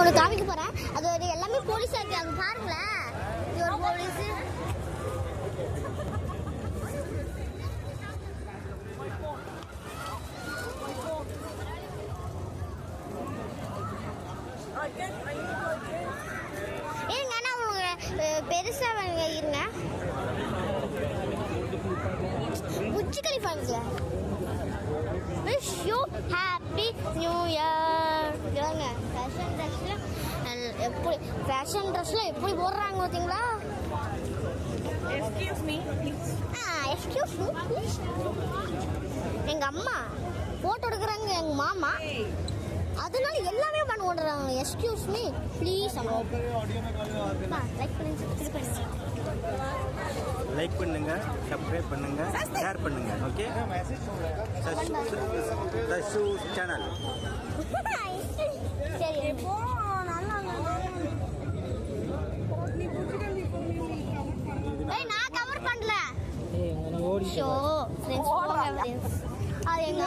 ஒரு காமிக்க போறேன். அது ஒரு எல்லாமே போலீஸா இருக்கு. அங்க பாருங்களேன், இது ஒரு போலீஸ். இருங்க, நான் பெருசா இருங்க. புஜ்ஜி கலிஃபாங்க. Wish you happy new year. இல்லைங்க, ஃபேஷன் ட்ரெஸ்ல எப்படி போடுறாங்க பார்த்தீங்களா? Excuse me please. எங்க அம்மா போட்டோ எடுக்கிறாங்க, எங்க மாமா. அதனால எல்லாமே பண்ண ஓடுறாங்க. Excuse me please. லைக் பண்ணுங்க, சப்ஸ்கிரைப் பண்ணுங்க, ஷேர் பண்ணுங்க. Okay, Thashu channel. சரி, நான் கவர் பண்ணல. ஷோ ஃப்ரெண்ட்ஸ், அது எங்க